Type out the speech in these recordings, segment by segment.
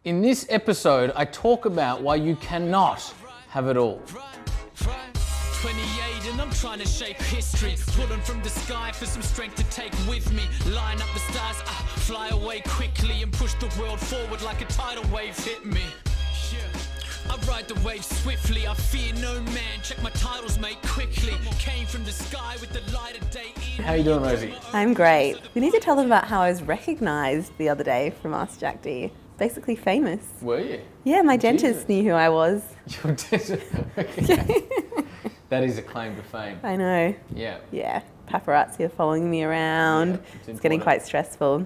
In this episode, I talk about why you cannot have it all. 28 and I'm trying to shape history, pulling from the sky for some strength to take with me, line up the stars, fly away quickly and push the world forward like a tidal wave hit me. I ride the wave swiftly, I fear no man, check my titles mate quickly, came from the sky with the light of day in. How you doing, Rosie? I'm great. We need to tell them about how I was recognised the other day from AskJackD. Basically famous. Were you? Yeah, my dentist knew who I was. Your dentist? Okay. That is a claim to fame. I know. Yeah. Yeah, paparazzi are following me around. Yeah, it's getting quite stressful.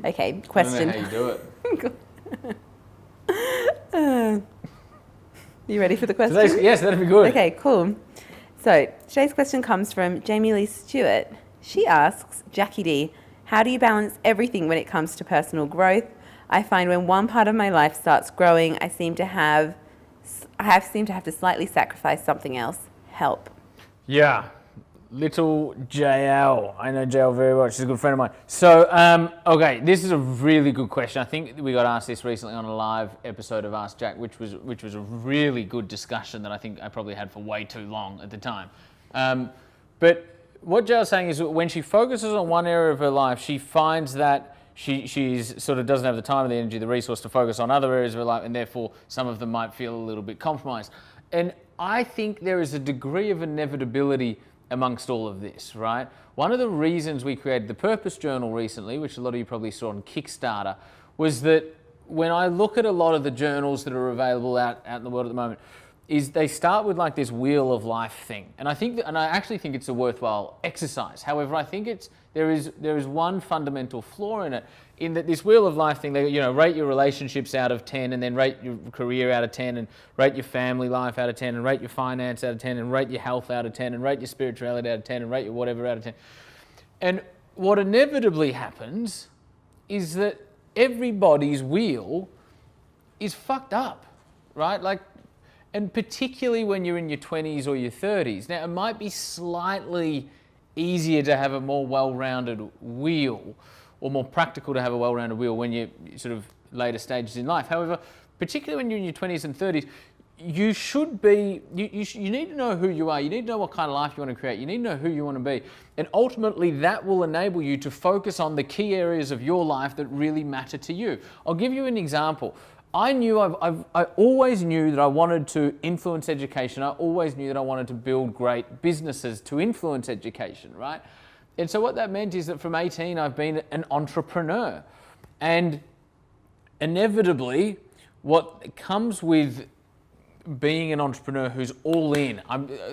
Okay, question. I don't know how you do it. You ready for the question? Yes, that'd be good. Okay, cool. So today's question comes from Jamie Lee Stewart. She asks, Jackie D, how do you balance everything when it comes to personal growth? I find when one part of my life starts growing, I seem to have to slightly sacrifice something else. Help. Yeah, little JL. I know JL very well. She's a good friend of mine. So, okay, this is a really good question. I think we got asked this recently on a live episode of Ask Jack, which was a really good discussion that I think I probably had for way too long at the time. But what JL's saying is that when she focuses on one area of her life, she finds that she's sort of doesn't have the time, the energy, the resource to focus on other areas of her life, and therefore some of them might feel a little bit compromised. And I think there is a degree of inevitability amongst all of this, right? One of the reasons we created the Purpose Journal recently, which a lot of you probably saw on Kickstarter, was that when I look at a lot of the journals that are available out in the world at the moment, is they start with like this wheel of life thing. And I actually think it's a worthwhile exercise. However, I think there is one fundamental flaw in it, in that this wheel of life thing, they rate your relationships out of 10, and then rate your career out of 10, and rate your family life out of 10, and rate your finance out of 10, and rate your health out of 10, and rate your spirituality out of 10, and rate your whatever out of 10. And what inevitably happens is that everybody's wheel is fucked up, right? And particularly when you're in your 20s or your 30s. Now, it might be slightly easier to have a more well-rounded wheel, or more practical to have a well-rounded wheel when you're sort of later stages in life. However, particularly when you're in your 20s and 30s, you should be, you need to know who you are. You need to know what kind of life you want to create. You need to know who you want to be. And ultimately, that will enable you to focus on the key areas of your life that really matter to you. I'll give you an example. I always knew that I wanted to influence education. I always knew that I wanted to build great businesses to influence education, right? And so what that meant is that from 18, I've been an entrepreneur. And inevitably, what comes with being an entrepreneur who's all in,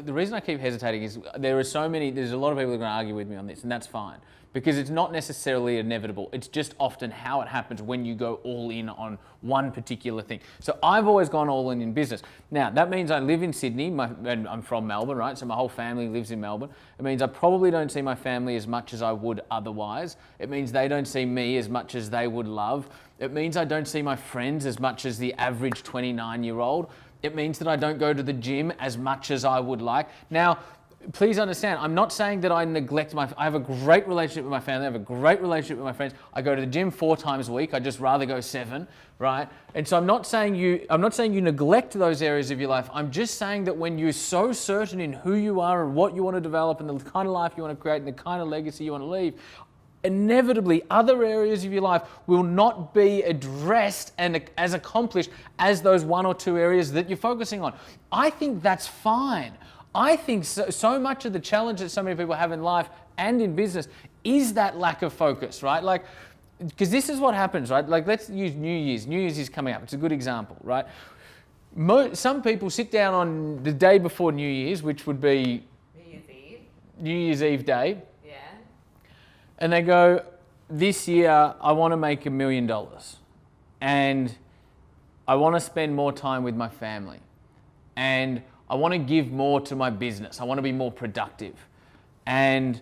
the reason I keep hesitating is there's a lot of people who are going to argue with me on this, and that's fine. Because it's not necessarily inevitable. It's just often how it happens when you go all in on one particular thing. So I've always gone all in business. Now, that means I live in Sydney, and I'm from Melbourne, right? So my whole family lives in Melbourne. It means I probably don't see my family as much as I would otherwise. It means they don't see me as much as they would love. It means I don't see my friends as much as the average 29-year-old. It means that I don't go to the gym as much as I would like. Now, please understand, I'm not saying that I neglect I have a great relationship with my family, I have a great relationship with my friends. I go to the gym 4 times a week, I'd just rather go 7, right? And so I'm not saying you neglect those areas of your life. I'm just saying that when you're so certain in who you are and what you want to develop and the kind of life you want to create and the kind of legacy you want to leave, inevitably other areas of your life will not be addressed and as accomplished as those 1 or 2 areas that you're focusing on. I think that's fine. I think so much of the challenge that so many people have in life and in business is that lack of focus, right? Because this is what happens, right? Let's use New Year's. New Year's is coming up. It's a good example, right? Some people sit down on the day before New Year's, which would be New Year's Eve day. Yeah. And they go, this year I want to make $1 million. And I want to spend more time with my family. And I want to give more to my business. I want to be more productive. And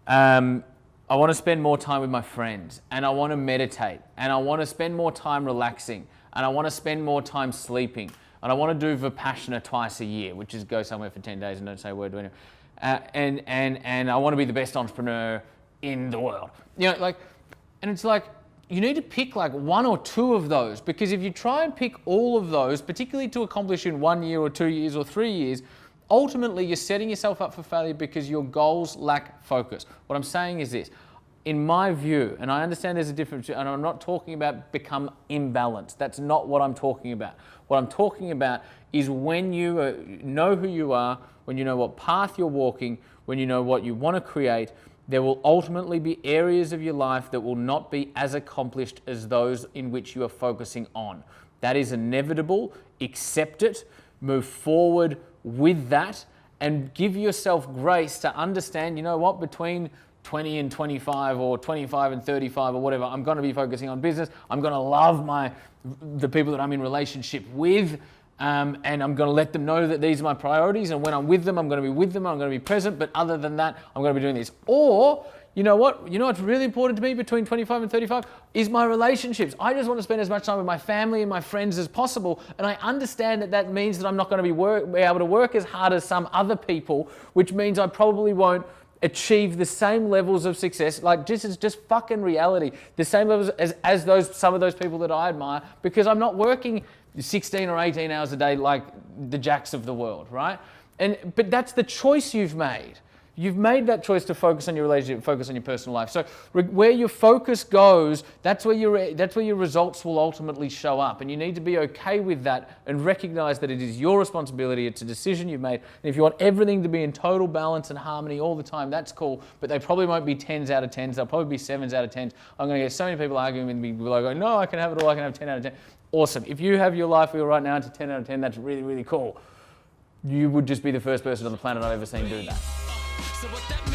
I want to spend more time with my friends. And I want to meditate. And I want to spend more time relaxing. And I want to spend more time sleeping. And I want to do Vipassana twice a year, which is go somewhere for 10 days and don't say a word to anyone. And I want to be the best entrepreneur in the world. And it's like, you need to pick like 1 or 2 of those, because if you try and pick all of those, particularly to accomplish in 1 year or 2 years or 3 years, ultimately you're setting yourself up for failure because your goals lack focus. What I'm saying is this, in my view, and I understand there's a difference, and I'm not talking about become imbalanced. That's not what I'm talking about. What I'm talking about is when you know who you are, when you know what path you're walking, when you know what you want to create, there will ultimately be areas of your life that will not be as accomplished as those in which you are focusing on. That is inevitable. Accept it, move forward with that, and give yourself grace to understand, you know what, between 20 and 25 or 25 and 35 or whatever, I'm going to be focusing on business. I'm going to love the people that I'm in relationship with, and I'm going to let them know that these are my priorities, and when I'm with them, I'm going to be with them, I'm going to be present, but other than that, I'm going to be doing this. Or, you know what's really important to me between 25 and 35 is my relationships. I just want to spend as much time with my family and my friends as possible, and I understand that means that I'm not going to be able to work as hard as some other people, which means I probably won't achieve the same levels of success, like just fucking reality, the same levels as some of those people that I admire, because I'm not working 16 or 18 hours a day like the jacks of the world, right? But that's the choice you've made. You've made that choice to focus on your relationship, focus on your personal life. So where your focus goes, that's where your results will ultimately show up. And you need to be okay with that and recognize that it is your responsibility. It's a decision you've made. And if you want everything to be in total balance and harmony all the time, that's cool. But they probably won't be 10s out of 10s. They'll probably be 7s out of 10s. I'm going to get so many people arguing with me. People are going, no, I can have it all. I can have 10 out of 10. Awesome. If you have your life wheel right now to 10 out of 10, that's really, really cool. You would just be the first person on the planet I've ever seen do that. So what that